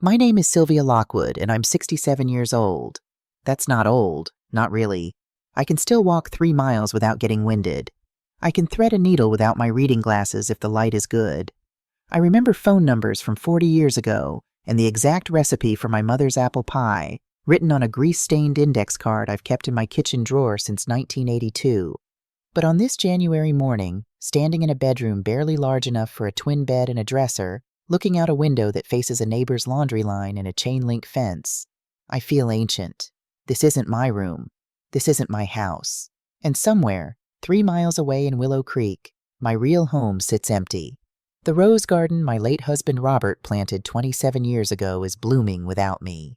My name is Sylvia Lockwood, and I'm 67 years old. That's not old, not really. I can still walk 3 miles without getting winded. I can thread a needle without my reading glasses if the light is good. I remember phone numbers from 40 years ago and the exact recipe for my mother's apple pie, written on a grease-stained index card I've kept in my kitchen drawer since 1982. But on this January morning, standing in a bedroom barely large enough for a twin bed and a dresser, looking out a window that faces a neighbor's laundry line and a chain-link fence, I feel ancient. This isn't my room. This isn't my house. And somewhere, 3 miles away in Willow Creek, my real home sits empty. The rose garden my late husband Robert planted 27 years ago is blooming without me.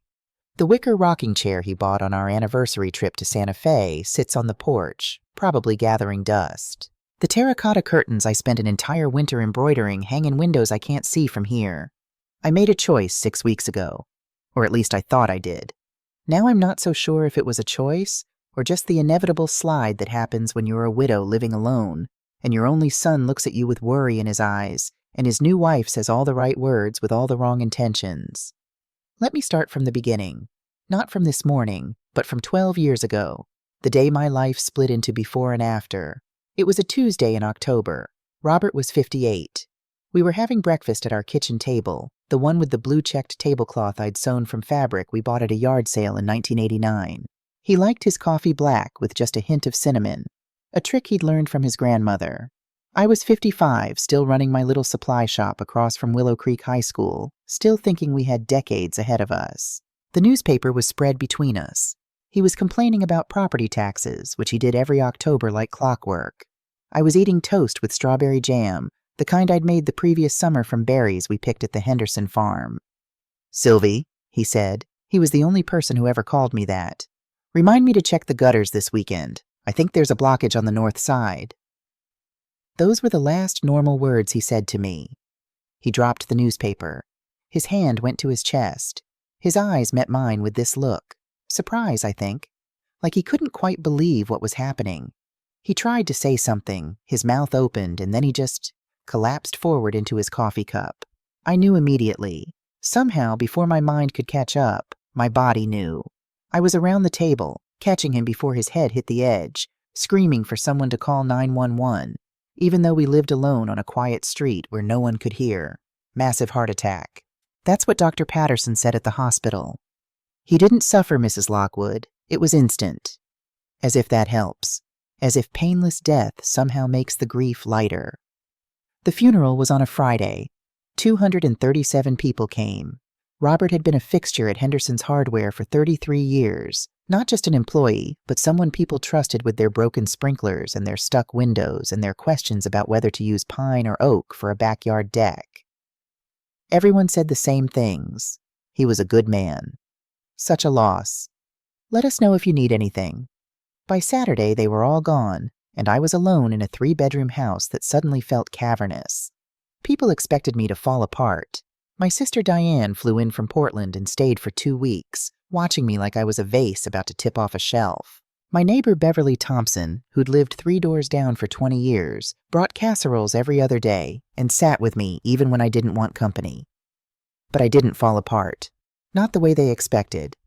The wicker rocking chair he bought on our anniversary trip to Santa Fe sits on the porch, probably gathering dust. The terracotta curtains I spent an entire winter embroidering hang in windows I can't see from here. I made a choice 6 weeks ago, or at least I thought I did. Now I'm not so sure if it was a choice or just the inevitable slide that happens when you're a widow living alone, and your only son looks at you with worry in his eyes, and his new wife says all the right words with all the wrong intentions. Let me start from the beginning. Not from this morning, but from 12 years ago, the day my life split into before and after. It was a Tuesday in October. Robert was 58. We were having breakfast at our kitchen table, the one with the blue-checked tablecloth I'd sewn from fabric we bought at a yard sale in 1989. He liked his coffee black with just a hint of cinnamon, a trick he'd learned from his grandmother. I was 55, still running my little supply shop across from Willow Creek High School, still thinking we had decades ahead of us. The newspaper was spread between us. He was complaining about property taxes, which he did every October like clockwork. I was eating toast with strawberry jam, the kind I'd made the previous summer from berries we picked at the Henderson farm. "Sylvie," he said. He was the only person who ever called me that. "Remind me to check the gutters this weekend. I think there's a blockage on the north side." Those were the last normal words he said to me. He dropped the newspaper. His hand went to his chest. His eyes met mine with this look. Surprise, I think. Like he couldn't quite believe what was happening. He tried to say something, his mouth opened, and then he just collapsed forward into his coffee cup. I knew immediately. Somehow, before my mind could catch up, my body knew. I was around the table, catching him before his head hit the edge, screaming for someone to call 911, even though we lived alone on a quiet street where no one could hear. Massive heart attack. That's what Dr. Patterson said at the hospital. He didn't suffer, Mrs. Lockwood. It was instant. As if that helps. As if painless death somehow makes the grief lighter. The funeral was on a Friday. 237 people came. Robert had been a fixture at Henderson's Hardware for 33 years. Not just an employee, but someone people trusted with their broken sprinklers and their stuck windows and their questions about whether to use pine or oak for a backyard deck. Everyone said the same things. He was a good man. Such a loss. Let us know if you need anything. By Saturday, they were all gone, and I was alone in a 3-bedroom house that suddenly felt cavernous. People expected me to fall apart. My sister Diane flew in from Portland and stayed for 2 weeks, watching me like I was a vase about to tip off a shelf. My neighbor Beverly Thompson, who'd lived 3 doors down for 20 years, brought casseroles every other day and sat with me even when I didn't want company. But I didn't fall apart. Not the way they expected.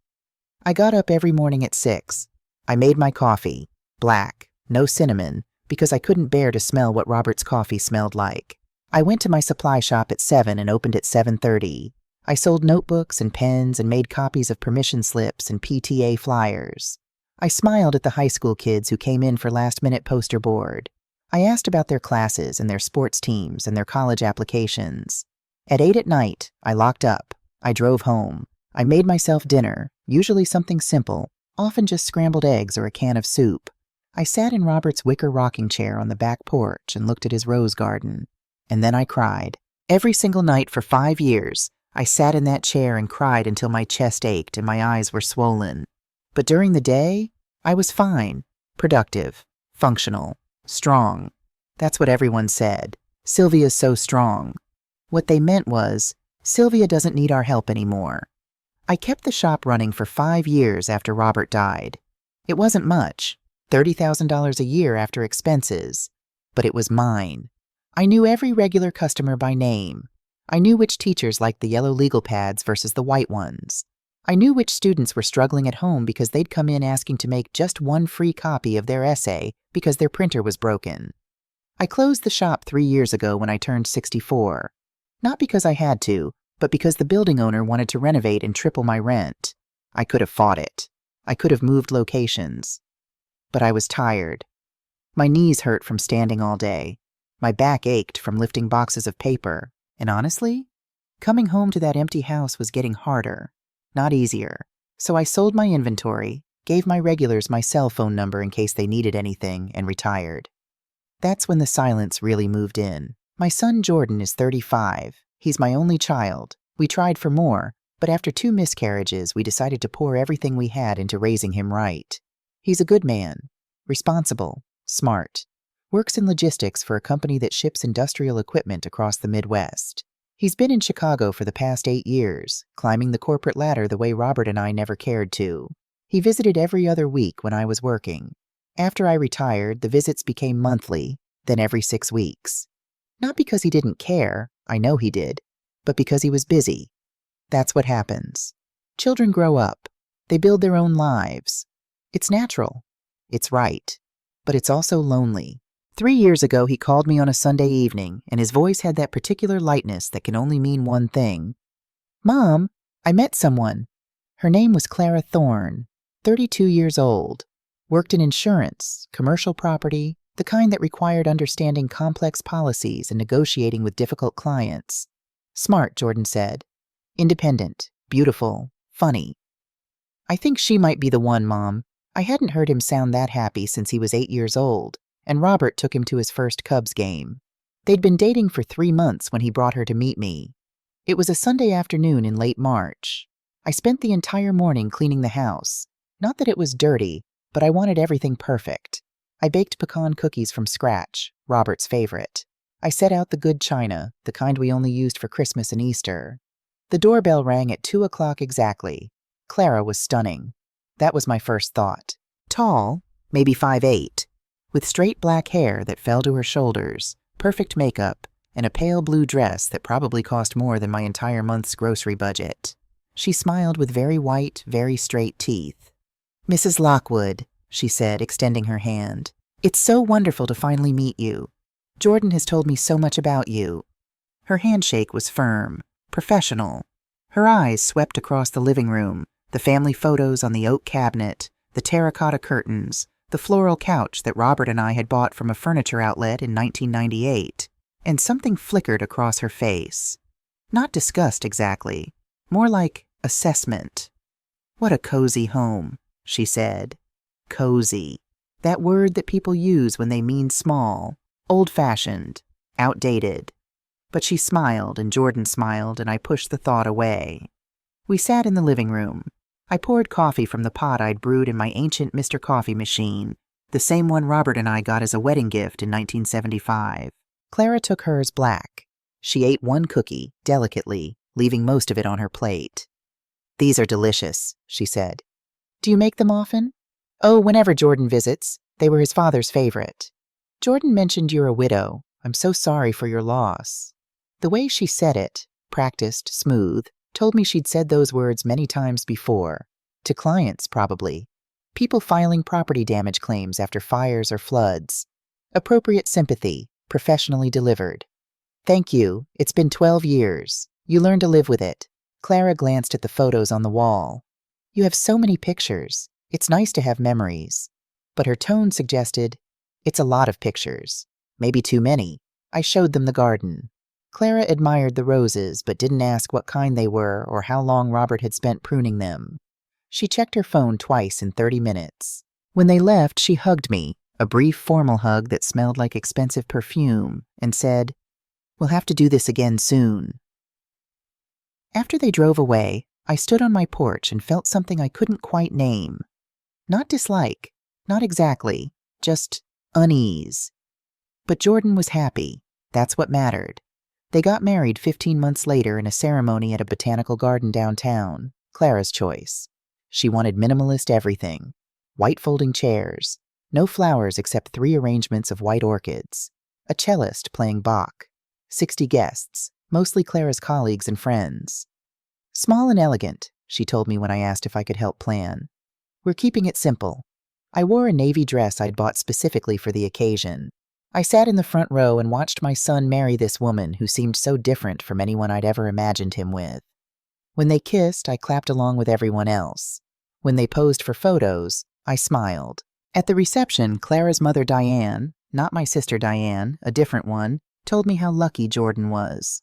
I got up every morning at 6. I made my coffee, black, no cinnamon, because I couldn't bear to smell what Robert's coffee smelled like. I went to my supply shop at 7 and opened at 7:30. I sold notebooks and pens and made copies of permission slips and PTA flyers. I smiled at the high school kids who came in for last-minute poster board. I asked about their classes and their sports teams and their college applications. At 8 at night, I locked up. I drove home. I made myself dinner, usually something simple, often just scrambled eggs or a can of soup. I sat in Robert's wicker rocking chair on the back porch and looked at his rose garden. And then I cried. Every single night for 5 years, I sat in that chair and cried until my chest ached and my eyes were swollen. But during the day, I was fine, productive, functional, strong. That's what everyone said. Sylvia's so strong. What they meant was, Sylvia doesn't need our help anymore. I kept the shop running for 5 years after Robert died. It wasn't much, $30,000 a year after expenses, but it was mine. I knew every regular customer by name. I knew which teachers liked the yellow legal pads versus the white ones. I knew which students were struggling at home because they'd come in asking to make just one free copy of their essay because their printer was broken. I closed the shop 3 years ago when I turned 64. Not because I had to, but because the building owner wanted to renovate and triple my rent. I could have fought it. I could have moved locations. But I was tired. My knees hurt from standing all day. My back ached from lifting boxes of paper. And honestly, coming home to that empty house was getting harder, not easier. So I sold my inventory, gave my regulars my cell phone number in case they needed anything, and retired. That's when the silence really moved in. My son Jordan is 35. He's my only child. We tried for more, but after 2 miscarriages, we decided to pour everything we had into raising him right. He's a good man, responsible, smart, works in logistics for a company that ships industrial equipment across the Midwest. He's been in Chicago for the past 8 years, climbing the corporate ladder the way Robert and I never cared to. He visited every other week when I was working. After I retired, the visits became monthly, then every 6 weeks. Not because he didn't care, I know he did, but because he was busy. That's what happens. Children grow up. They build their own lives. It's natural. It's right. But it's also lonely. 3 years ago, he called me on a Sunday evening, and his voice had that particular lightness that can only mean one thing. "Mom, I met someone. Her name was Clara Thorne, 32 years old. Worked in insurance, commercial property, the kind that required understanding complex policies and negotiating with difficult clients. Smart," Jordan said. "Independent, beautiful, funny. I think she might be the one, Mom." I hadn't heard him sound that happy since he was 8 years old, and Robert took him to his first Cubs game. They'd been dating for 3 months when he brought her to meet me. It was a Sunday afternoon in late March. I spent the entire morning cleaning the house. Not that it was dirty, but I wanted everything perfect. I baked pecan cookies from scratch, Robert's favorite. I set out the good china, the kind we only used for Christmas and Easter. The doorbell rang at 2 o'clock exactly. Clara was stunning. That was my first thought. Tall, maybe 5'8", with straight black hair that fell to her shoulders, perfect makeup, and a pale blue dress that probably cost more than my entire month's grocery budget. She smiled with very white, very straight teeth. "Mrs. Lockwood," she said, extending her hand. "It's so wonderful to finally meet you. Jordan has told me so much about you." Her handshake was firm, professional. Her eyes swept across the living room, the family photos on the oak cabinet, the terracotta curtains, the floral couch that Robert and I had bought from a furniture outlet in 1998, and something flickered across her face. Not disgust exactly, more like assessment. "What a cozy home," she said. Cozy. That word that people use when they mean small, old-fashioned, outdated. But she smiled, and Jordan smiled, and I pushed the thought away. We sat in the living room. I poured coffee from the pot I'd brewed in my ancient Mr. Coffee machine, the same one Robert and I got as a wedding gift in 1975. Clara took hers black. She ate one cookie, delicately, leaving most of it on her plate. "These are delicious," she said. "Do you make them often?" "Oh, whenever Jordan visits. They were his father's favorite." "Jordan mentioned you're a widow. I'm so sorry for your loss." The way she said it, practiced, smooth, told me she'd said those words many times before. To clients, probably. People filing property damage claims after fires or floods. Appropriate sympathy, professionally delivered. "Thank you. It's been 12 years. You learn to live with it." Clara glanced at the photos on the wall. "You have so many pictures. It's nice to have memories." But her tone suggested, "It's a lot of pictures. Maybe too many." I showed them the garden. Clara admired the roses, but didn't ask what kind they were or how long Robert had spent pruning them. She checked her phone twice in 30 minutes. When they left, she hugged me, a brief formal hug that smelled like expensive perfume, and said, "We'll have to do this again soon." After they drove away, I stood on my porch and felt something I couldn't quite name. Not dislike, not exactly, just unease. But Jordan was happy. That's what mattered. They got married 15 months later in a ceremony at a botanical garden downtown, Clara's choice. She wanted minimalist everything. White folding chairs, no flowers except 3 arrangements of white orchids, a cellist playing Bach, 60 guests, mostly Clara's colleagues and friends. Small and elegant, she told me when I asked if I could help plan. We're keeping it simple. I wore a navy dress I'd bought specifically for the occasion. I sat in the front row and watched my son marry this woman who seemed so different from anyone I'd ever imagined him with. When they kissed, I clapped along with everyone else. When they posed for photos, I smiled. At the reception, Clara's mother Diane, not my sister Diane, a different one, told me how lucky Jordan was.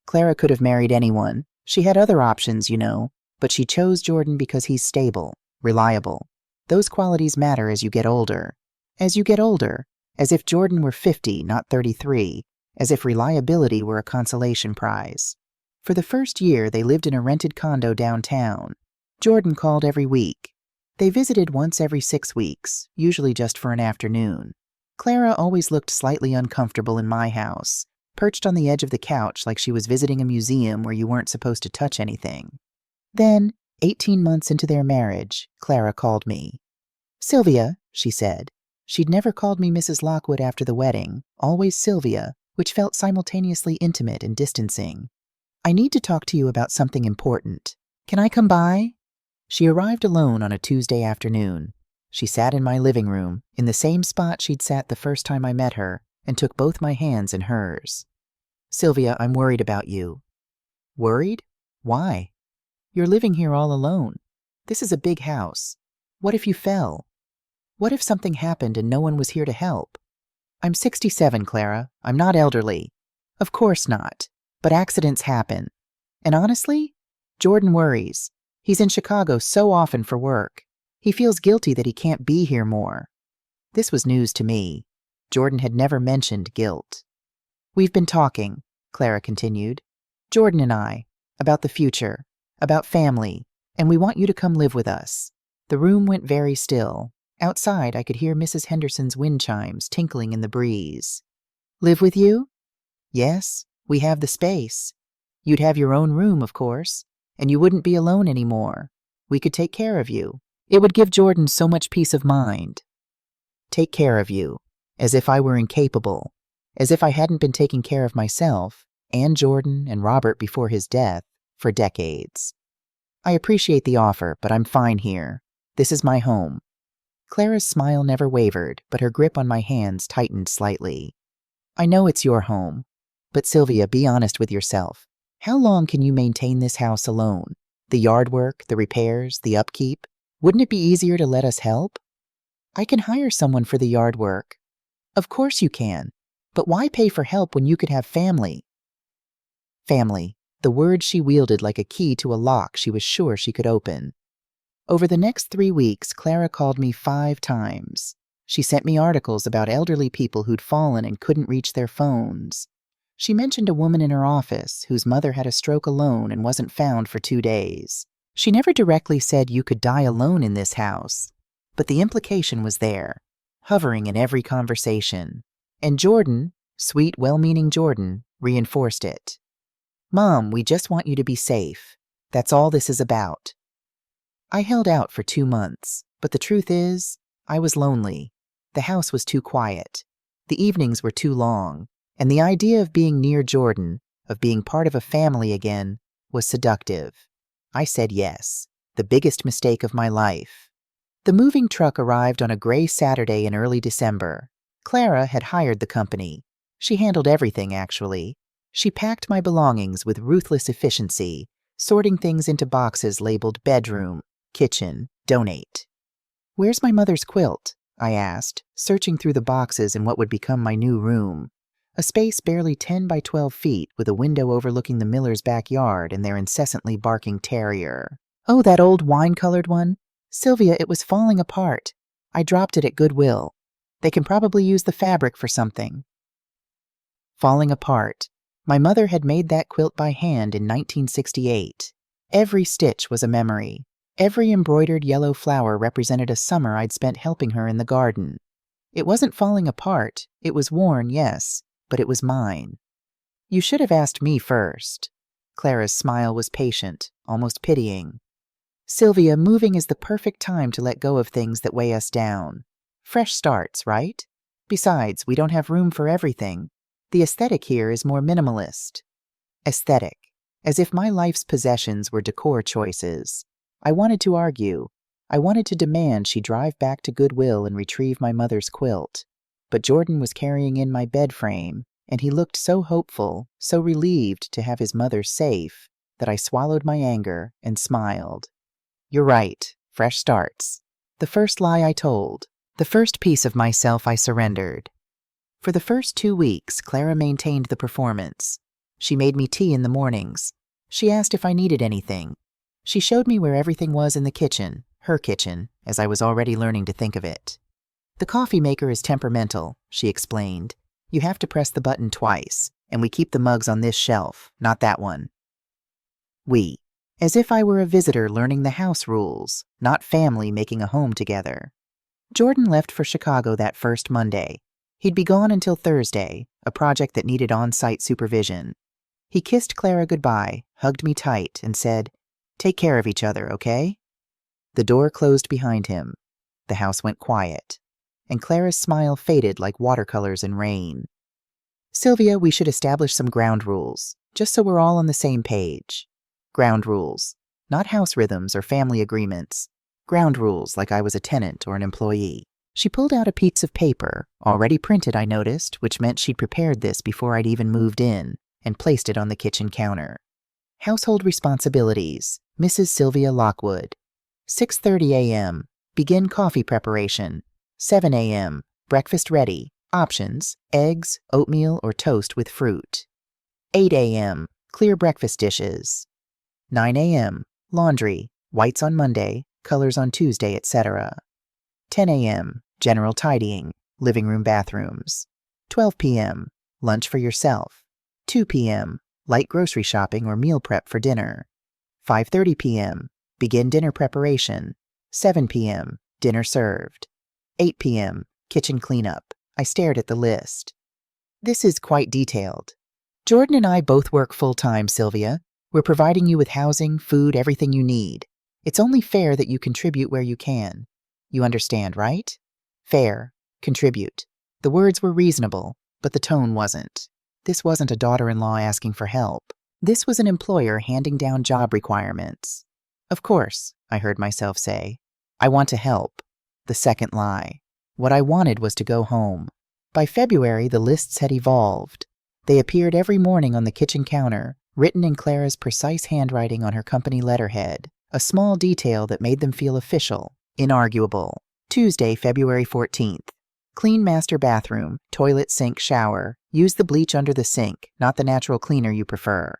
Clara could have married anyone. She had other options, you know, but she chose Jordan because he's stable, reliable. Those qualities matter as you get older. As you get older, as if Jordan were 50, not 33, as if reliability were a consolation prize. For the first year, they lived in a rented condo downtown. Jordan called every week. They visited once every 6 weeks, usually just for an afternoon. Clara always looked slightly uncomfortable in my house, perched on the edge of the couch like she was visiting a museum where you weren't supposed to touch anything. Then, 18 months into their marriage, Clara called me. "Sylvia," she said. She'd never called me Mrs. Lockwood after the wedding, always Sylvia, which felt simultaneously intimate and distancing. "I need to talk to you about something important. Can I come by?" She arrived alone on a Tuesday afternoon. She sat in my living room, in the same spot she'd sat the first time I met her, and took both my hands in hers. "Sylvia, I'm worried about you." "Worried? Why?" "You're living here all alone. This is a big house. What if you fell? What if something happened and no one was here to help?" "I'm 67, Clara. I'm not elderly." "Of course not. But accidents happen. And honestly, Jordan worries. He's in Chicago so often for work. He feels guilty that he can't be here more." This was news to me. Jordan had never mentioned guilt. "We've been talking," Clara continued. "Jordan and I, about the future, about family, and we want you to come live with us." The room went very still. Outside, I could hear Mrs. Henderson's wind chimes tinkling in the breeze. "Live with you?" "Yes, we have the space. You'd have your own room, of course, and you wouldn't be alone anymore. We could take care of you. It would give Jordan so much peace of mind." Take care of you, as if I were incapable, as if I hadn't been taking care of myself, and Jordan and Robert before his death, for decades. "I appreciate the offer, but I'm fine here. This is my home." Clara's smile never wavered, but her grip on my hands tightened slightly. "I know it's your home, but Sylvia, be honest with yourself. How long can you maintain this house alone? The yard work, the repairs, the upkeep? Wouldn't it be easier to let us help?" "I can hire someone for the yard work." "Of course you can, but why pay for help when you could have family?" Family, the word she wielded like a key to a lock she was sure she could open. Over the next 3 weeks, Clara called me 5 times. She sent me articles about elderly people who'd fallen and couldn't reach their phones. She mentioned a woman in her office whose mother had a stroke alone and wasn't found for 2 days. She never directly said you could die alone in this house, but the implication was there, hovering in every conversation. And Jordan, sweet, well-meaning Jordan, reinforced it. "Mom, we just want you to be safe. That's all this is about." I held out for 2 months, but the truth is, I was lonely. The house was too quiet. The evenings were too long, and the idea of being near Jordan, of being part of a family again, was seductive. I said yes, the biggest mistake of my life. The moving truck arrived on a gray Saturday in early December. Clara had hired the company. She handled everything, actually. She packed my belongings with ruthless efficiency, sorting things into boxes labeled bedroom, kitchen, donate. "Where's my mother's quilt?" I asked, searching through the boxes in what would become my new room. A space barely 10 by 12 feet with a window overlooking the Millers' backyard and their incessantly barking terrier. "Oh, that old wine-colored one? Sylvia, it was falling apart. I dropped it at Goodwill. They can probably use the fabric for something." Falling apart. My mother had made that quilt by hand in 1968. Every stitch was a memory. Every embroidered yellow flower represented a summer I'd spent helping her in the garden. It wasn't falling apart. It was worn, yes, but it was mine. "You should have asked me first." Clara's smile was patient, almost pitying. "Sylvia, moving is the perfect time to let go of things that weigh us down. Fresh starts, right? Besides, we don't have room for everything. The aesthetic here is more minimalist." Aesthetic, as if my life's possessions were decor choices. I wanted to argue. I wanted to demand she drive back to Goodwill and retrieve my mother's quilt. But Jordan was carrying in my bed frame, and he looked so hopeful, so relieved to have his mother safe, that I swallowed my anger and smiled. You're right. Fresh starts. The first lie I told. The first piece of myself I surrendered. For the first 2 weeks, Clara maintained the performance. She made me tea in the mornings. She asked if I needed anything. She showed me where everything was in the kitchen, her kitchen, as I was already learning to think of it. The coffee maker is temperamental, she explained. You have to press the button twice, and we keep the mugs on this shelf, not that one. We. As if I were a visitor learning the house rules, not family making a home together. Jordan left for Chicago that first Monday. He'd be gone until Thursday, a project that needed on-site supervision. He kissed Clara goodbye, hugged me tight, and said, "Take care of each other, okay?" The door closed behind him. The house went quiet, and Clara's smile faded like watercolors in rain. Sylvia, we should establish some ground rules, just so we're all on the same page. Ground rules, not house rhythms or family agreements. Ground rules like I was a tenant or an employee. She pulled out a piece of paper, already printed I noticed, which meant she'd prepared this before I'd even moved in, and placed it on the kitchen counter. Household responsibilities, Mrs. Sylvia Lockwood. 6:30 a.m., begin coffee preparation. 7 a.m., breakfast ready. Options, eggs, oatmeal, or toast with fruit. 8 a.m., clear breakfast dishes. 9 a.m., laundry, whites on Monday, colors on Tuesday, etc. 10 a.m., general tidying, living room, bathrooms. 12 p.m., lunch for yourself. 2 p.m., light grocery shopping or meal prep for dinner. 5:30 p.m., begin dinner preparation. 7 p.m., dinner served. 8 p.m., kitchen cleanup. I stared at the list. This is quite detailed. Jordan and I both work full-time, Sylvia. We're providing you with housing, food, everything you need. It's only fair that you contribute where you can. You understand, right? Fair. Contribute. The words were reasonable, but the tone wasn't. This wasn't a daughter-in-law asking for help. This was an employer handing down job requirements. Of course, I heard myself say. I want to help. The second lie. What I wanted was to go home. By February, the lists had evolved. They appeared every morning on the kitchen counter, written in Clara's precise handwriting on her company letterhead, a small detail that made them feel official, inarguable. Tuesday, February 14th. Clean master bathroom, toilet, sink, shower. Use the bleach under the sink, not the natural cleaner you prefer.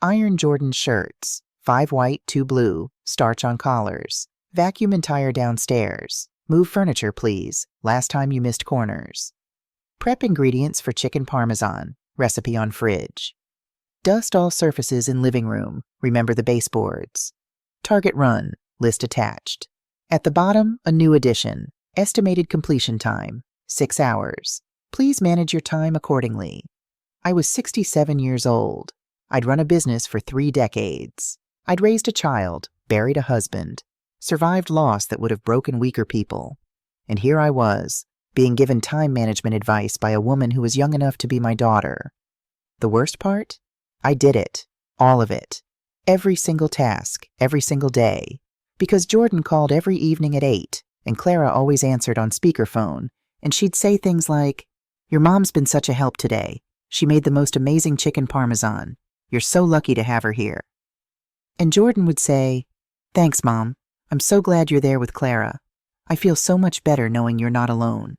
Iron Jordan shirts, 5 white, 2 blue, starch on collars. Vacuum entire downstairs. Move furniture, please. Last time you missed corners. Prep ingredients for chicken parmesan. Recipe on fridge. Dust all surfaces in living room. Remember the baseboards. Target run. List attached. At the bottom, a new addition. Estimated completion time. 6 hours. Please manage your time accordingly. I was 67 years old. I'd run a business for 3 decades. I'd raised a child, buried a husband, survived loss that would have broken weaker people. And here I was, being given time management advice by a woman who was young enough to be my daughter. The worst part? I did it. All of it. Every single task, every single day. Because Jordan called every evening at 8, and Clara always answered on speakerphone, and she'd say things like, "Your mom's been such a help today. She made the most amazing chicken parmesan. You're so lucky to have her here." And Jordan would say, "Thanks, Mom. I'm so glad you're there with Clara. I feel so much better knowing you're not alone."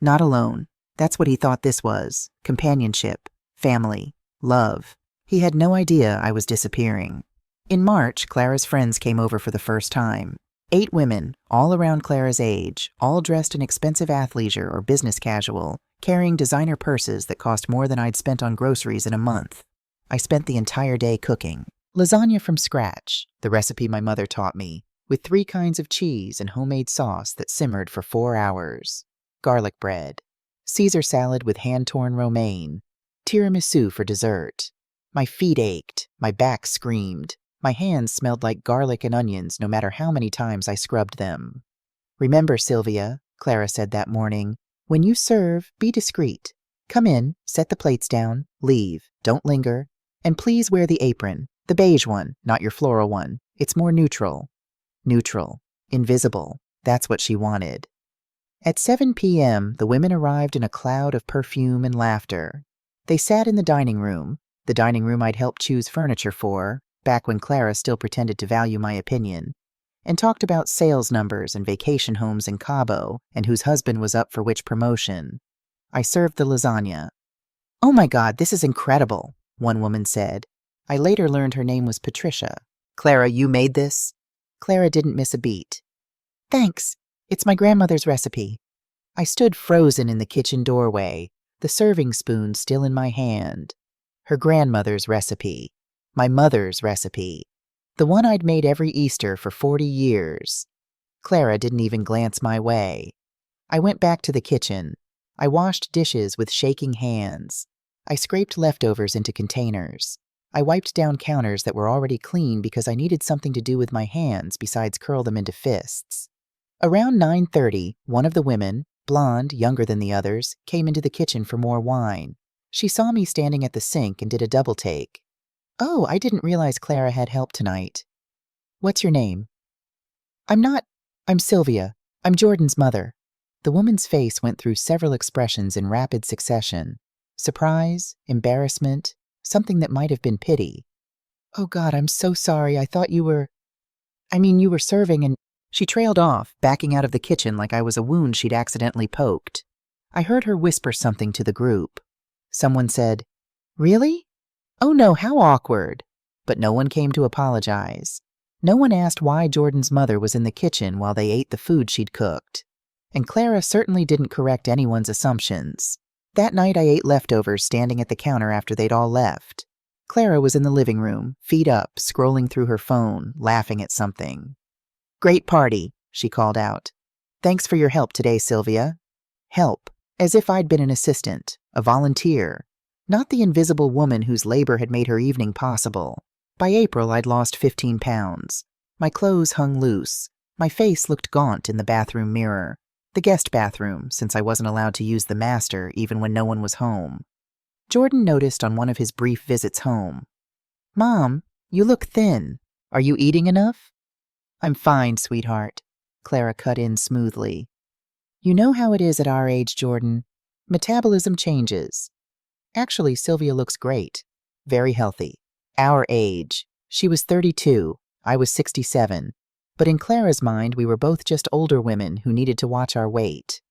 Not alone. That's what he thought this was. Companionship, family, love. He had no idea I was disappearing. In March, Clara's friends came over for the first time. 8 women, all around Clara's age, all dressed in expensive athleisure or business casual, carrying designer purses that cost more than I'd spent on groceries in a month. I spent the entire day cooking. Lasagna from scratch, the recipe my mother taught me, with 3 kinds of cheese and homemade sauce that simmered for 4 hours. Garlic bread. Caesar salad with hand-torn romaine. Tiramisu for dessert. My feet ached. My back screamed. My hands smelled like garlic and onions no matter how many times I scrubbed them. "Remember, Sylvia," Clara said that morning, "when you serve, be discreet. Come in, set the plates down, leave. Don't linger. And please wear the apron, the beige one, not your floral one. It's more neutral. Neutral. Invisible. That's what she wanted. At 7 p.m., the women arrived in a cloud of perfume and laughter. They sat in the dining room I'd helped choose furniture for, back when Clara still pretended to value my opinion, and talked about sales numbers and vacation homes in Cabo and whose husband was up for which promotion. I served the lasagna. "Oh my God, this is incredible," one woman said. I later learned her name was Patricia. "Clara, you made this?" Clara didn't miss a beat. "Thanks. It's my grandmother's recipe." I stood frozen in the kitchen doorway, the serving spoon still in my hand. Her grandmother's recipe. My mother's recipe. The one I'd made every Easter for 40 years. Clara didn't even glance my way. I went back to the kitchen. I washed dishes with shaking hands. I scraped leftovers into containers. I wiped down counters that were already clean because I needed something to do with my hands besides curl them into fists. Around 9:30, one of the women, blonde, younger than the others, came into the kitchen for more wine. She saw me standing at the sink and did a double take. "Oh, I didn't realize Clara had help tonight." "What's your name?" I'm Sylvia. I'm Jordan's mother." The woman's face went through several expressions in rapid succession. Surprise, embarrassment, something that might have been pity. "Oh God, I'm so sorry. I thought you were serving and—" She trailed off, backing out of the kitchen like I was a wound she'd accidentally poked. I heard her whisper something to the group. Someone said, "Really? Oh no, how awkward." But no one came to apologize. No one asked why Jordan's mother was in the kitchen while they ate the food she'd cooked. And Clara certainly didn't correct anyone's assumptions. That night I ate leftovers standing at the counter after they'd all left. Clara was in the living room, feet up, scrolling through her phone, laughing at something. "Great party," she called out. "Thanks for your help today, Sylvia." Help, as if I'd been an assistant, a volunteer, not the invisible woman whose labor had made her evening possible. By April, I'd lost 15 pounds. My clothes hung loose. My face looked gaunt in the bathroom mirror. The guest bathroom, since I wasn't allowed to use the master even when no one was home. Jordan noticed on one of his brief visits home. "Mom, you look thin. Are you eating enough?" "I'm fine, sweetheart," Clara cut in smoothly. "You know how it is at our age, Jordan. Metabolism changes." Actually, Sylvia looks great. Very healthy. Our age. She was 32. I was 67. But in Clara's mind, we were both just older women who needed to watch our weight.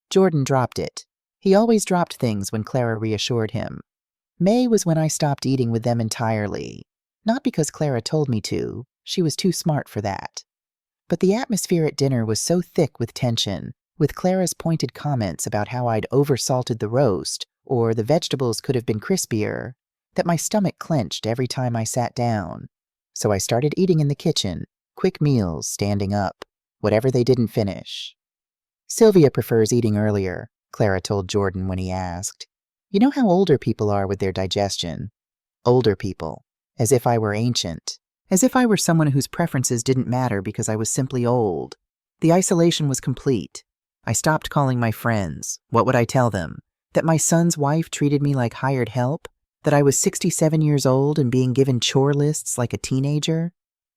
Jordan dropped it. He always dropped things when Clara reassured him. May was when I stopped eating with them entirely. Not because Clara told me to. She was too smart for that. But the atmosphere at dinner was so thick with tension, with Clara's pointed comments about how I'd oversalted the roast, or the vegetables could have been crispier, that my stomach clenched every time I sat down. So I started eating in the kitchen, quick meals, standing up, whatever they didn't finish. "Sylvia prefers eating earlier," Clara told Jordan when he asked. "You know how older people are with their digestion?" Older people. As if I were ancient. As if I were someone whose preferences didn't matter because I was simply old. The isolation was complete. I stopped calling my friends. What would I tell them? That my son's wife treated me like hired help? That I was 67 years old and being given chore lists like a teenager?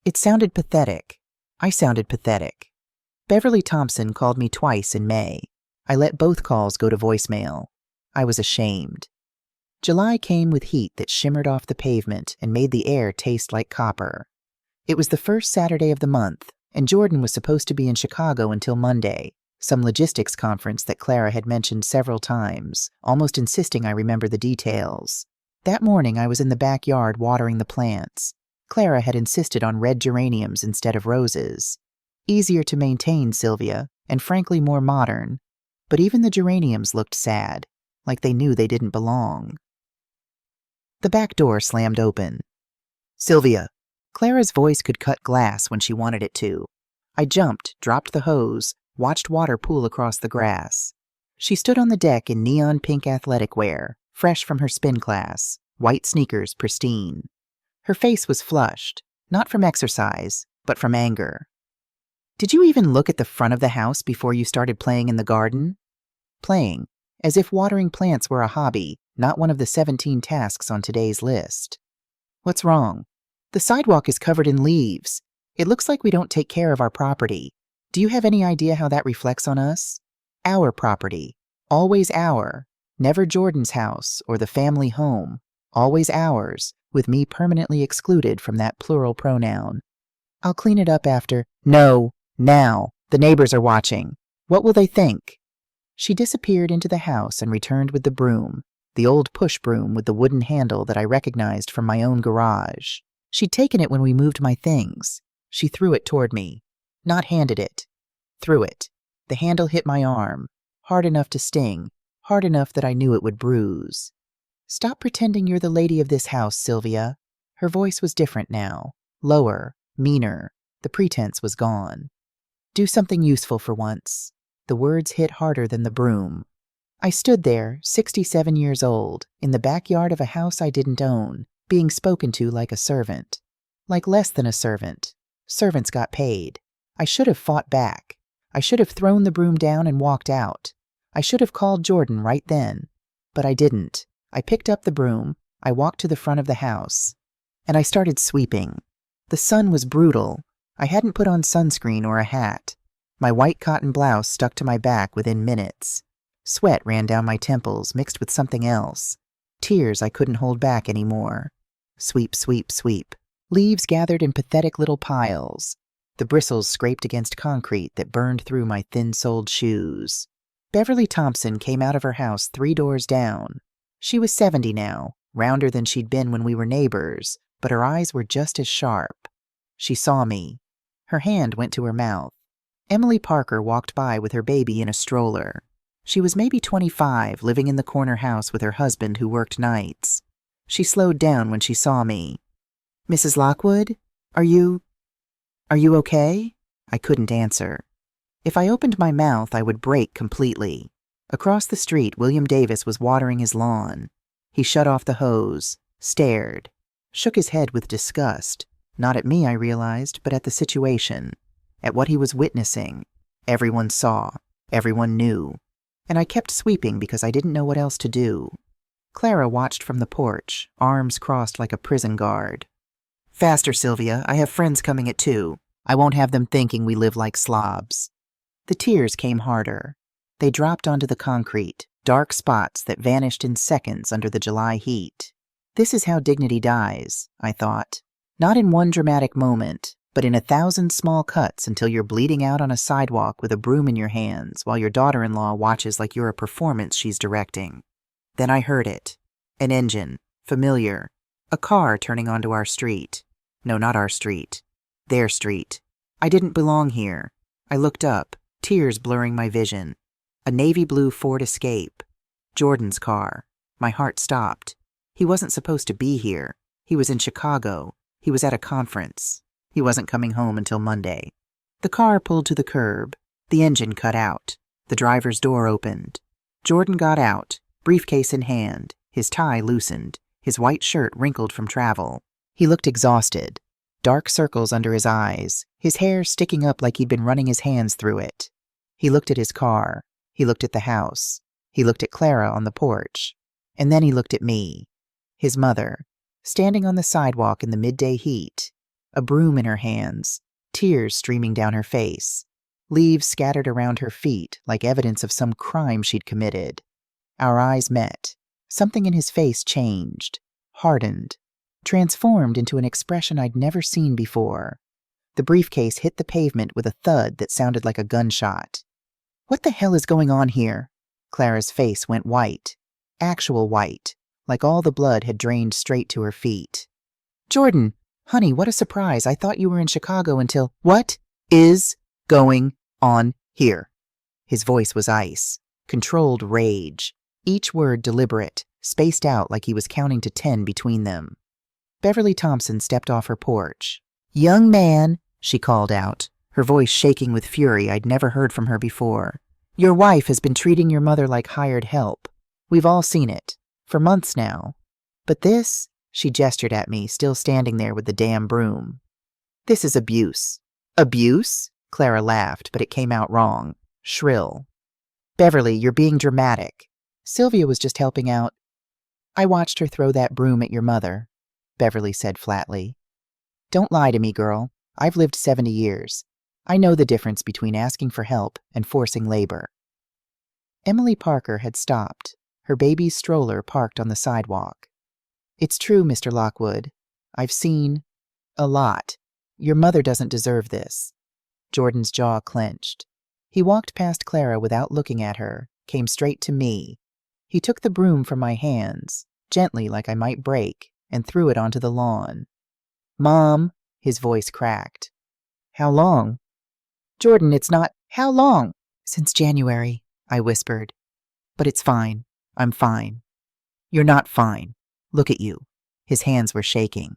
It sounded pathetic. I sounded pathetic. Beverly Thompson called me twice in May. I let both calls go to voicemail. I was ashamed. July came with heat that shimmered off the pavement and made the air taste like copper. It was the first Saturday of the month, and Jordan was supposed to be in Chicago until Monday, some logistics conference that Clara had mentioned several times, almost insisting I remember the details. That morning I was in the backyard watering the plants. Clara had insisted on red geraniums instead of roses. Easier to maintain, Sylvia, and frankly more modern. But even the geraniums looked sad, like they knew they didn't belong. The back door slammed open. "Sylvia." Clara's voice could cut glass when she wanted it to. I jumped, dropped the hose, watched water pool across the grass. She stood on the deck in neon pink athletic wear, fresh from her spin class, white sneakers pristine. Her face was flushed, not from exercise, but from anger. "Did you even look at the front of the house before you started playing in the garden?" Playing, as if watering plants were a hobby, not one of the 17 tasks on today's list. What's wrong? The sidewalk is covered in leaves. It looks like we don't take care of our property. Do you have any idea how that reflects on us? Our property. Always our. Never Jordan's house or the family home. Always ours, with me permanently excluded from that plural pronoun. I'll clean it up after. No, now. The neighbors are watching. What will they think? She disappeared into the house and returned with the broom, the old push broom with the wooden handle that I recognized from my own garage. She'd taken it when we moved my things. She threw it toward me. Not handed it. Threw it. The handle hit my arm, hard enough to sting, hard enough that I knew it would bruise. Stop pretending you're the lady of this house, Sylvia. Her voice was different now, lower, meaner. The pretense was gone. Do something useful for once. The words hit harder than the broom. I stood there, 67 years old, in the backyard of a house I didn't own, being spoken to like a servant. Like less than a servant. Servants got paid. I should have fought back. I should have thrown the broom down and walked out. I should have called Jordan right then. But I didn't. I picked up the broom, I walked to the front of the house, and I started sweeping. The sun was brutal. I hadn't put on sunscreen or a hat. My white cotton blouse stuck to my back within minutes. Sweat ran down my temples, mixed with something else. Tears I couldn't hold back anymore. Sweep, sweep, sweep. Leaves gathered in pathetic little piles. The bristles scraped against concrete that burned through my thin-soled shoes. Beverly Thompson came out of her house 3 doors down. She was 70 now, rounder than she'd been when we were neighbors, but her eyes were just as sharp. She saw me. Her hand went to her mouth. Emily Parker walked by with her baby in a stroller. She was maybe 25, living in the corner house with her husband who worked nights. She slowed down when she saw me. "Mrs. Lockwood? Are you okay?" I couldn't answer. If I opened my mouth, I would break completely. Across the street, William Davis was watering his lawn. He shut off the hose, stared, shook his head with disgust. Not at me, I realized, but at the situation, at what he was witnessing. Everyone saw, everyone knew. And I kept sweeping because I didn't know what else to do. Clara watched from the porch, arms crossed like a prison guard. "Faster, Sylvia. I have friends coming at 2. I won't have them thinking we live like slobs." The tears came harder. They dropped onto the concrete, dark spots that vanished in seconds under the July heat. This is how dignity dies, I thought. Not in one dramatic moment, but in 1,000 small cuts until you're bleeding out on a sidewalk with a broom in your hands while your daughter-in-law watches like you're a performance she's directing. Then I heard it. An engine. Familiar. A car turning onto our street. No, not our street. Their street. I didn't belong here. I looked up, tears blurring my vision. A navy blue Ford Escape. Jordan's car. My heart stopped. He wasn't supposed to be here. He was in Chicago. He was at a conference. He wasn't coming home until Monday. The car pulled to the curb. The engine cut out. The driver's door opened. Jordan got out, briefcase in hand, his tie loosened, his white shirt wrinkled from travel. He looked exhausted. Dark circles under his eyes, his hair sticking up like he'd been running his hands through it. He looked at his car. He looked at the house. He looked at Clara on the porch. And then he looked at me, his mother, standing on the sidewalk in the midday heat, a broom in her hands, tears streaming down her face, leaves scattered around her feet like evidence of some crime she'd committed. Our eyes met. Something in his face changed, hardened, transformed into an expression I'd never seen before. The briefcase hit the pavement with a thud that sounded like a gunshot. "What the hell is going on here?" Clara's face went white. Actual white, like all the blood had drained straight to her feet. "Jordan, honey, what a surprise. I thought you were in Chicago until—" "What is going on here?" His voice was ice, controlled rage, each word deliberate, spaced out like he was counting to 10 between them. Beverly Thompson stepped off her porch. "Young man," she called out, her voice shaking with fury I'd never heard from her before. "Your wife has been treating your mother like hired help. We've all seen it. For months now. But this," she gestured at me, still standing there with the damn broom. "This is abuse." "Abuse?" Clara laughed, but it came out wrong. Shrill. "Beverly, you're being dramatic. Sylvia was just helping out." "I watched her throw that broom at your mother." Beverly said flatly. Don't lie to me, girl. I've lived 70 years. I know the difference between asking for help and forcing labor. Emily Parker had stopped, her baby's stroller parked on the sidewalk. It's true, Mr. Lockwood. I've seen a lot. Your mother doesn't deserve this. Jordan's jaw clenched. He walked past Clara without looking at her, came straight to me. He took the broom from my hands, gently like I might break, and threw it onto the lawn. Mom, his voice cracked. How long? Jordan, it's not. How long? Since January, I whispered. But it's fine. I'm fine. You're not fine. Look at you. His hands were shaking.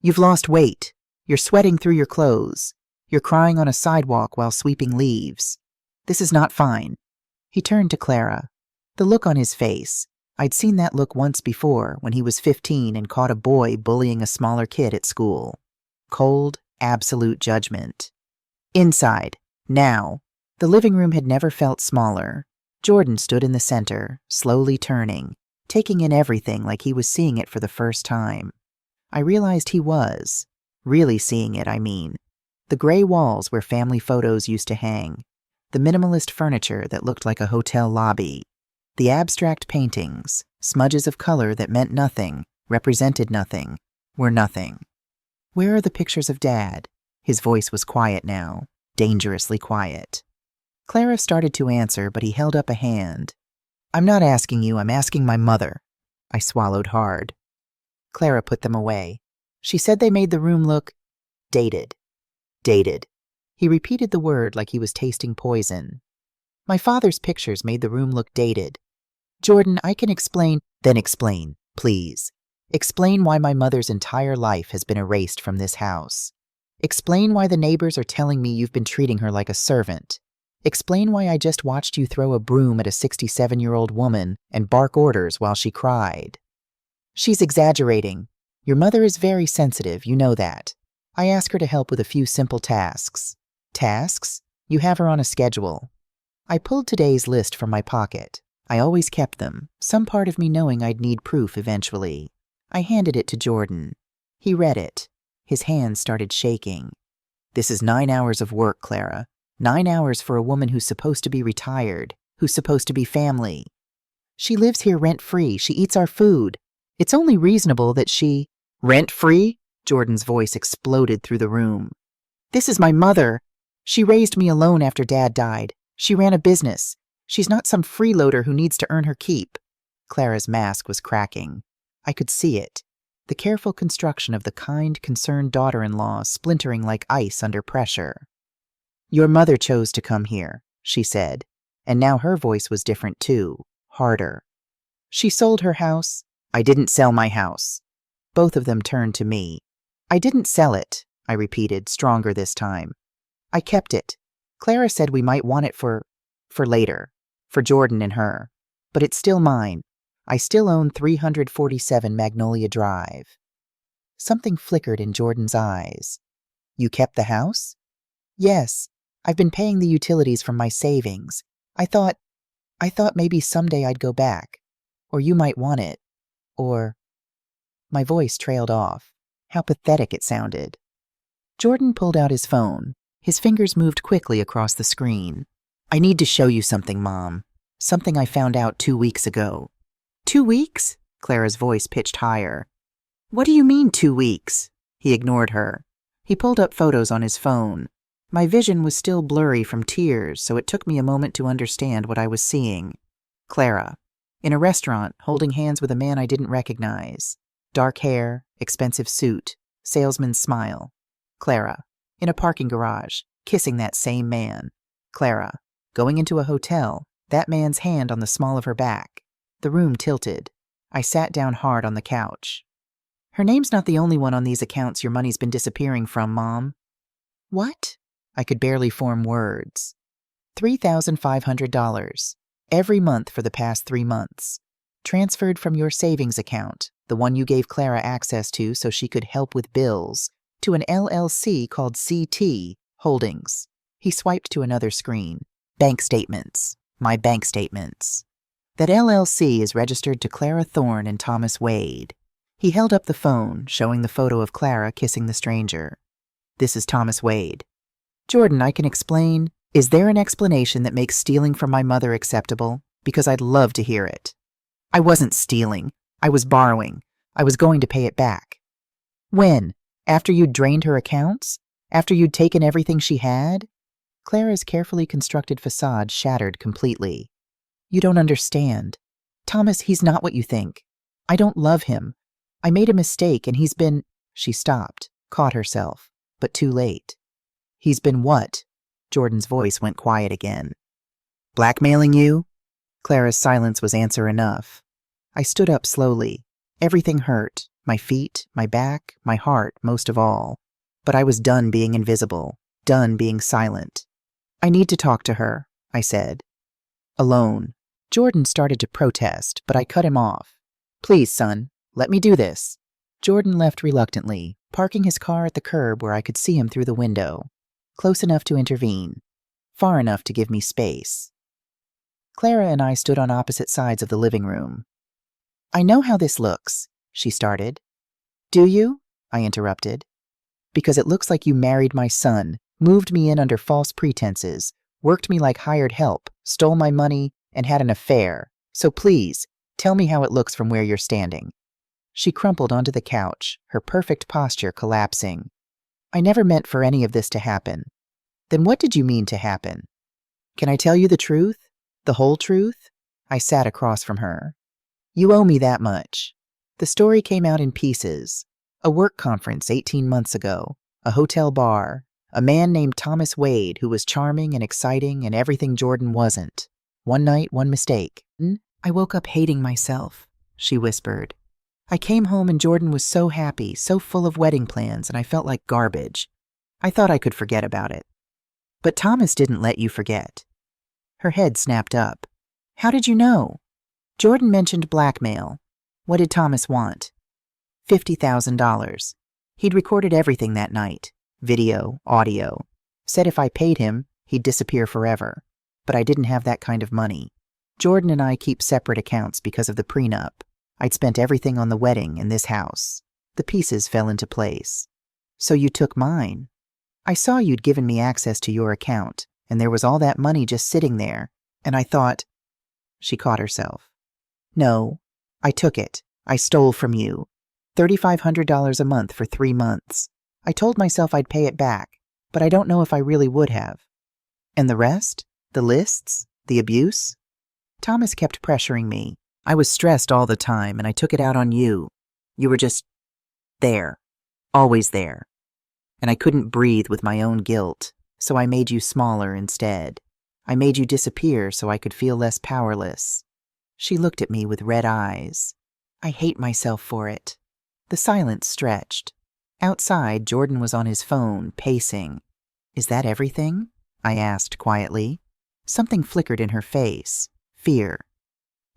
You've lost weight. You're sweating through your clothes. You're crying on a sidewalk while sweeping leaves. This is not fine. He turned to Clara. The look on his face. I'd seen that look once before when he was 15 and caught a boy bullying a smaller kid at school. Cold, absolute judgment. Inside, now. The living room had never felt smaller. Jordan stood in the center, slowly turning, taking in everything like he was seeing it for the first time. I realized he was. Really seeing it, I mean. The gray walls where family photos used to hang. The minimalist furniture that looked like a hotel lobby. The abstract paintings, smudges of color that meant nothing, represented nothing, were nothing. Where are the pictures of Dad? His voice was quiet now, dangerously quiet. Clara started to answer, but he held up a hand. I'm not asking you, I'm asking my mother. I swallowed hard. Clara put them away. She said they made the room look dated. Dated. He repeated the word like he was tasting poison. My father's pictures made the room look dated. Jordan, I can explain. Then explain, please. Explain why my mother's entire life has been erased from this house. Explain why the neighbors are telling me you've been treating her like a servant. Explain why I just watched you throw a broom at a 67-year-old woman and bark orders while she cried. She's exaggerating. Your mother is very sensitive, you know that. I ask her to help with a few simple tasks. Tasks? You have her on a schedule. I pulled today's list from my pocket. I always kept them, some part of me knowing I'd need proof eventually. I handed it to Jordan. He read it. His hands started shaking. This is 9 hours of work, Clara. 9 hours for a woman who's supposed to be retired, who's supposed to be family. She lives here rent-free. She eats our food. It's only reasonable that she... Rent-free? Jordan's voice exploded through the room. This is my mother. She raised me alone after Dad died. She ran a business. She's not some freeloader who needs to earn her keep. Clara's mask was cracking. I could see it. The careful construction of the kind, concerned daughter-in-law splintering like ice under pressure. Your mother chose to come here, she said, and now her voice was different too, harder. She sold her house. I didn't sell my house. Both of them turned to me. I didn't sell it, I repeated, stronger this time. I kept it. Clara said we might want it for later, for Jordan and her. But it's still mine. I still own 347 Magnolia Drive. Something flickered in Jordan's eyes. You kept the house? Yes. I've been paying the utilities from my savings. I thought maybe someday I'd go back. Or you might want it. Or... My voice trailed off. How pathetic it sounded. Jordan pulled out his phone. His fingers moved quickly across the screen. I need to show you something, Mom. Something I found out 2 weeks ago. 2 weeks? Clara's voice pitched higher. What do you mean 2 weeks? He ignored her. He pulled up photos on his phone. My vision was still blurry from tears, so it took me a moment to understand what I was seeing. Clara. In a restaurant, holding hands with a man I didn't recognize. Dark hair, expensive suit, salesman's smile. Clara. In a parking garage, kissing that same man. Clara. Going into a hotel, that man's hand on the small of her back. The room tilted. I sat down hard on the couch. Her name's not the only one on these accounts your money's been disappearing from, Mom. What? I could barely form words. $3,500. Every month for the past 3 months. Transferred from your savings account, the one you gave Clara access to so she could help with bills, to an LLC called CT Holdings. He swiped to another screen. Bank statements. My bank statements. That LLC is registered to Clara Thorne and Thomas Wade. He held up the phone, showing the photo of Clara kissing the stranger. "This is Thomas Wade." "Jordan, I can explain. Is there an explanation that makes stealing from my mother acceptable? Because I'd love to hear it." "I wasn't stealing. I was borrowing. I was going to pay it back." "When? After you'd drained her accounts? After you'd taken everything she had?" Clara's carefully constructed facade shattered completely. "You don't understand. Thomas, he's not what you think. I don't love him. I made a mistake and he's been—" She stopped, caught herself, but too late. "He's been what?" Jordan's voice went quiet again. "Blackmailing you?" Clara's silence was answer enough. I stood up slowly. Everything hurt. My feet, my back, my heart, most of all. But I was done being invisible, done being silent. "I need to talk to her," I said. "Alone." Jordan started to protest, but I cut him off. "Please, son, let me do this." Jordan left reluctantly, parking his car at the curb where I could see him through the window, close enough to intervene, far enough to give me space. Clara and I stood on opposite sides of the living room. "I know how this looks," she started. "Do you?" I interrupted. "Because it looks like you married my son, moved me in under false pretenses, worked me like hired help, stole my money, and had an affair. So please, tell me how it looks from where you're standing." She crumpled onto the couch, her perfect posture collapsing. "I never meant for any of this to happen." "Then what did you mean to happen?" "Can I tell you the truth? The whole truth?" I sat across from her. "You owe me that much. The story came out in pieces. A work conference 18 months ago, a hotel bar, a man named Thomas Wade who was charming and exciting and everything Jordan wasn't. One night, one mistake. I woke up hating myself," she whispered. "I came home and Jordan was so happy, so full of wedding plans, and I felt like garbage. I thought I could forget about it. But Thomas didn't let you forget." Her head snapped up. "How did you know?" "Jordan mentioned blackmail. What did Thomas want?" $50,000. He'd recorded everything that night. Video, audio. Said if I paid him, he'd disappear forever. But I didn't have that kind of money. Jordan and I keep separate accounts because of the prenup. I'd spent everything on the wedding and this house. The pieces fell into place. So you took mine. I saw you'd given me access to your account, and there was all that money just sitting there, and I thought—" She caught herself. "No, I took it. I stole from you. $3,500 a month for 3 months. I told myself I'd pay it back, but I don't know if I really would have." "And the rest? The lists? The abuse?" "Thomas kept pressuring me. I was stressed all the time, and I took it out on you. You were just there. Always there. And I couldn't breathe with my own guilt, so I made you smaller instead. I made you disappear so I could feel less powerless." She looked at me with red eyes. "I hate myself for it." The silence stretched. Outside, Jordan was on his phone, pacing. "Is that everything?" I asked quietly. Something flickered in her face. Fear.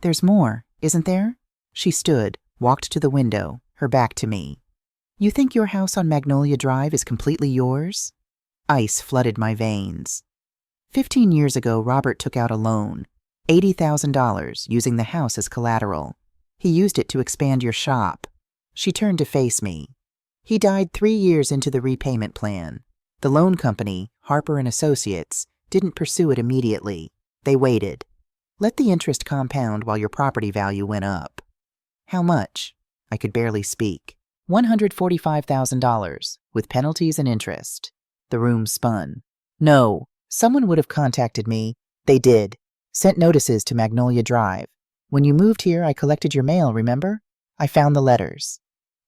"There's more, isn't there?" She stood, walked to the window, her back to me. "You think your house on Magnolia Drive is completely yours?" Ice flooded my veins. 15 years ago, Robert took out a loan, $80,000, using the house as collateral. He used it to expand your shop. She turned to face me. He died 3 years into the repayment plan. The loan company, Harper and Associates, didn't pursue it immediately. They waited. Let the interest compound while your property value went up. "How much?" I could barely speak. $145,000, with penalties and interest. The room spun. "No, someone would have contacted me. They did. Sent notices to Magnolia Drive. When you moved here, I collected your mail, remember? I found the letters."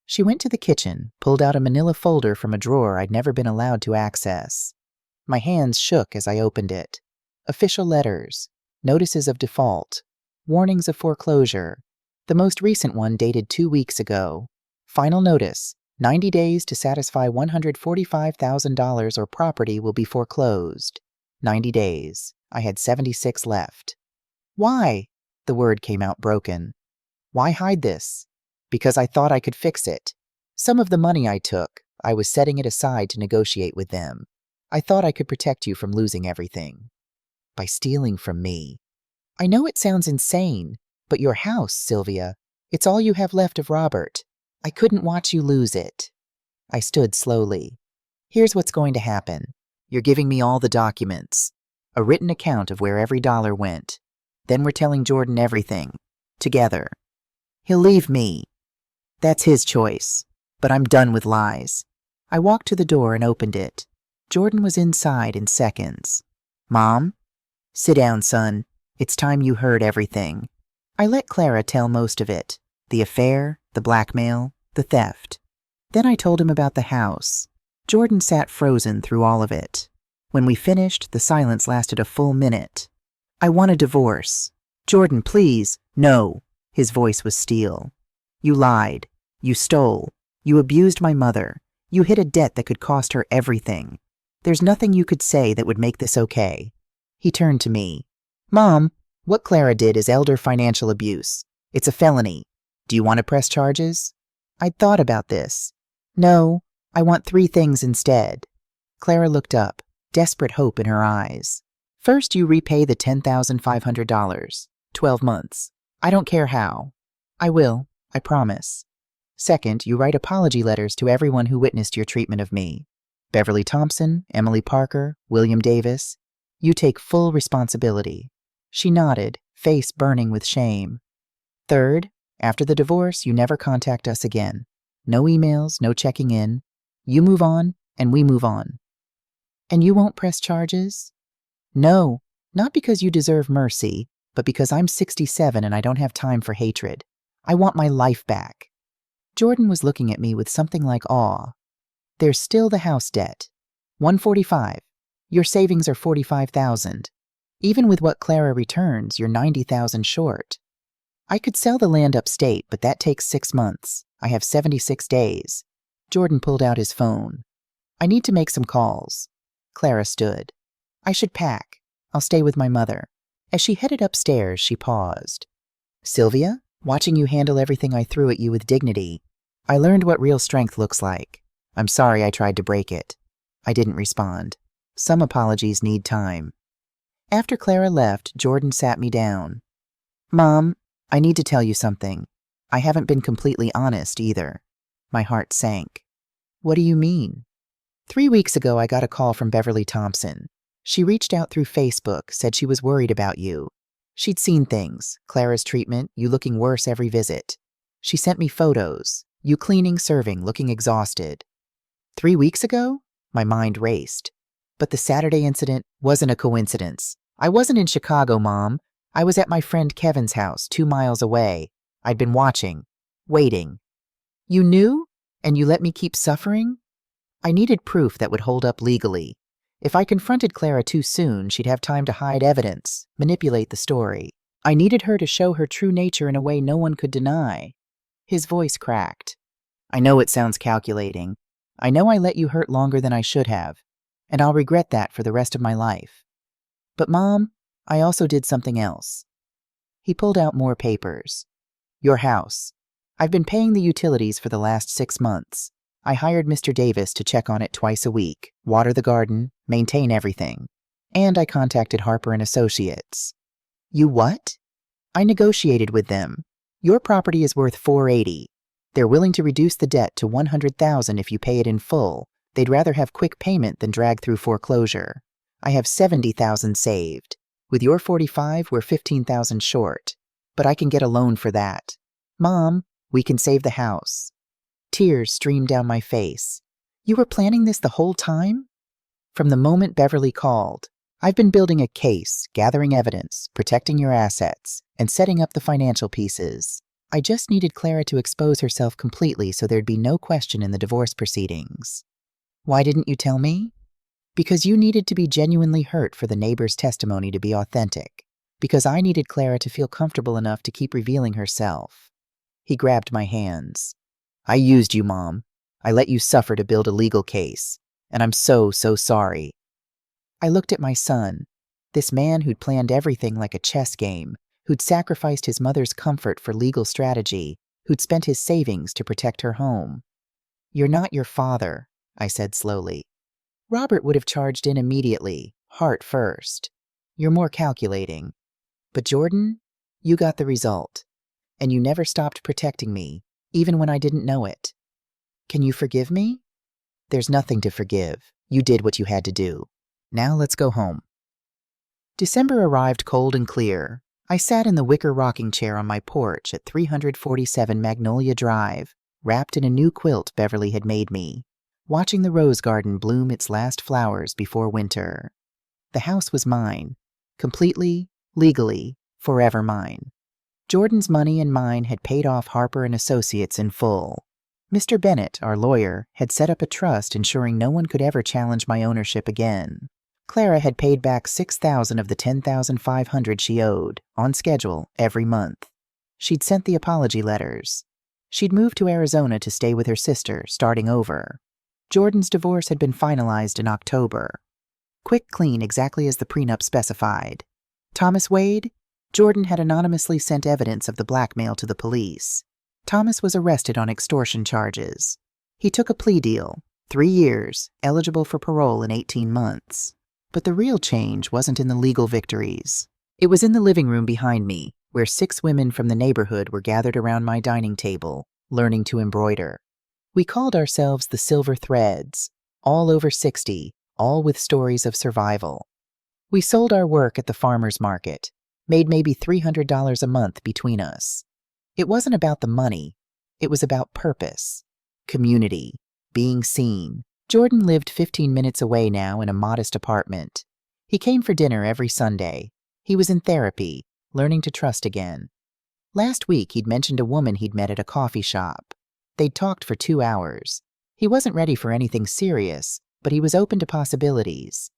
She went to the kitchen, pulled out a manila folder from a drawer I'd never been allowed to access. My hands shook as I opened it. Official letters, notices of default, warnings of foreclosure. The most recent one dated 2 weeks ago. Final notice, 90 days to satisfy $145,000 or property will be foreclosed. 90 days. I had 76 left. "Why?" The word came out broken. "Why hide this?" "Because I thought I could fix it. Some of the money I took, I was setting it aside to negotiate with them. I thought I could protect you from losing everything. By stealing from me. I know it sounds insane, but your house, Sylvia, it's all you have left of Robert. I couldn't watch you lose it. I stood slowly. Here's what's going to happen. You're giving me all the documents, a written account of where every dollar went. Then we're telling Jordan everything. Together. He'll leave me. That's his choice. But I'm done with lies. I walked to the door and opened it. Jordan was inside in seconds. Mom? Sit down, son. It's time you heard everything. I let Clara tell most of it. The affair, the blackmail, the theft. Then I told him about the house. Jordan sat frozen through all of it. When we finished, the silence lasted a full minute. I want a divorce. Jordan, please. No. His voice was steel. You lied. You stole. You abused my mother. You hid a debt that could cost her everything. There's nothing you could say that would make this okay. He turned to me. Mom, what Clara did is elder financial abuse. It's a felony. Do you want to press charges? I'd thought about this. No, I want 3 things instead. Clara looked up, desperate hope in her eyes. First, you repay the $10,500. 12 months. I don't care how. I will, I promise. Second, you write apology letters to everyone who witnessed your treatment of me. Beverly Thompson, Emily Parker, William Davis. You take full responsibility. She nodded, face burning with shame. Third, after the divorce, you never contact us again. No emails, no checking in. You move on, and we move on. And you won't press charges? No, not because you deserve mercy, but because I'm 67 and I don't have time for hatred. I want my life back. Jordan was looking at me with something like awe. There's still the house debt. $145. Your savings are $45,000. Even with what Clara returns, you're $90,000 short. I could sell the land upstate, but that takes 6 months. I have 76 days. Jordan pulled out his phone. I need to make some calls. Clara stood. I should pack. I'll stay with my mother. As she headed upstairs, she paused. Sylvia, watching you handle everything I threw at you with dignity, I learned what real strength looks like. I'm sorry I tried to break it. I didn't respond. Some apologies need time. After Clara left, Jordan sat me down. Mom, I need to tell you something. I haven't been completely honest either. My heart sank. What do you mean? 3 weeks ago, I got a call from Beverly Thompson. She reached out through Facebook, said she was worried about you. She'd seen things, Clara's treatment, you looking worse every visit. She sent me photos, you cleaning, serving, looking exhausted. 3 weeks ago? My mind raced. But the Saturday incident wasn't a coincidence. I wasn't in Chicago, Mom. I was at my friend Kevin's house, 2 miles away. I'd been watching, waiting. You knew? And you let me keep suffering? I needed proof that would hold up legally. If I confronted Clara too soon, she'd have time to hide evidence, manipulate the story. I needed her to show her true nature in a way no one could deny. His voice cracked. I know it sounds calculating. I know I let you hurt longer than I should have, and I'll regret that for the rest of my life. But Mom, I also did something else. He pulled out more papers. Your house. I've been paying the utilities for the last 6 months. I hired Mr. Davis to check on it twice a week, water the garden, maintain everything. And I contacted Harper & Associates. You what? I negotiated with them. Your property is worth $480. They're willing to reduce the debt to $100,000 if you pay it in full. They'd rather have quick payment than drag through foreclosure. I have $70,000 saved. With your $45,000, we're $15,000 short. But I can get a loan for that. Mom, we can save the house. Tears streamed down my face. You were planning this the whole time? From the moment Beverly called, I've been building a case, gathering evidence, protecting your assets, and setting up the financial pieces. I just needed Clara to expose herself completely so there'd be no question in the divorce proceedings. Why didn't you tell me? Because you needed to be genuinely hurt for the neighbor's testimony to be authentic. Because I needed Clara to feel comfortable enough to keep revealing herself. He grabbed my hands. I used you, Mom. I let you suffer to build a legal case. And I'm so sorry. I looked at my son, this man who'd planned everything like a chess game, who'd sacrificed his mother's comfort for legal strategy, who'd spent his savings to protect her home. You're not your father, I said slowly. Robert would have charged in immediately, heart first. You're more calculating. But Jordan, you got the result. And you never stopped protecting me, even when I didn't know it. Can you forgive me? There's nothing to forgive. You did what you had to do. Now let's go home. December arrived cold and clear. I sat in the wicker rocking chair on my porch at 347 Magnolia Drive, wrapped in a new quilt Beverly had made me, watching the rose garden bloom its last flowers before winter. The house was mine, completely, legally, forever mine. Jordan's money and mine had paid off Harper and Associates in full. Mr. Bennett, our lawyer, had set up a trust ensuring no one could ever challenge my ownership again. Clara had paid back $6,000 of the $10,500 she owed, on schedule, every month. She'd sent the apology letters. She'd moved to Arizona to stay with her sister, starting over. Jordan's divorce had been finalized in October. Quick, clean, exactly as the prenup specified. Thomas Wade? Jordan had anonymously sent evidence of the blackmail to the police. Thomas was arrested on extortion charges. He took a plea deal, 3 years, eligible for parole in 18 months. But the real change wasn't in the legal victories. It was in the living room behind me, where 6 women from the neighborhood were gathered around my dining table, learning to embroider. We called ourselves the Silver Threads, all over 60, all with stories of survival. We sold our work at the farmer's market, made maybe $300 a month between us. It wasn't about the money. It was about purpose, community, being seen. Jordan lived 15 minutes away now in a modest apartment. He came for dinner every Sunday. He was in therapy, learning to trust again. Last week, he'd mentioned a woman he'd met at a coffee shop. They'd talked for 2 hours. He wasn't ready for anything serious, but he was open to possibilities.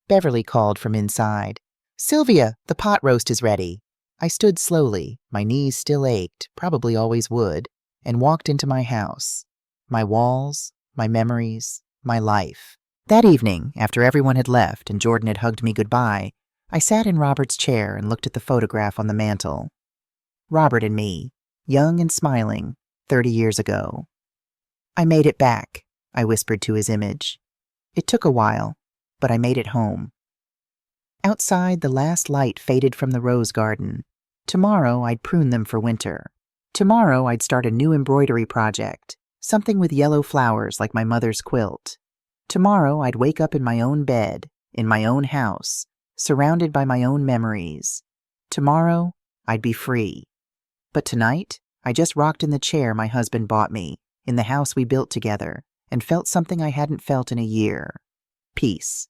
Beverly called from inside. "Sylvia, the pot roast is ready." I stood slowly, my knees still ached, probably always would, and walked into my house. My walls, my memories, my life. That evening, after everyone had left and Jordan had hugged me goodbye, I sat in Robert's chair and looked at the photograph on the mantel. Robert and me, young and smiling, 30 years ago. "I made it back," I whispered to his image. "It took a while, but I made it home." Outside, the last light faded from the rose garden. Tomorrow, I'd prune them for winter. Tomorrow, I'd start a new embroidery project, something with yellow flowers like my mother's quilt. Tomorrow, I'd wake up in my own bed, in my own house, surrounded by my own memories. Tomorrow, I'd be free. But tonight, I just rocked in the chair my husband bought me, in the house we built together, and felt something I hadn't felt in a year. Peace.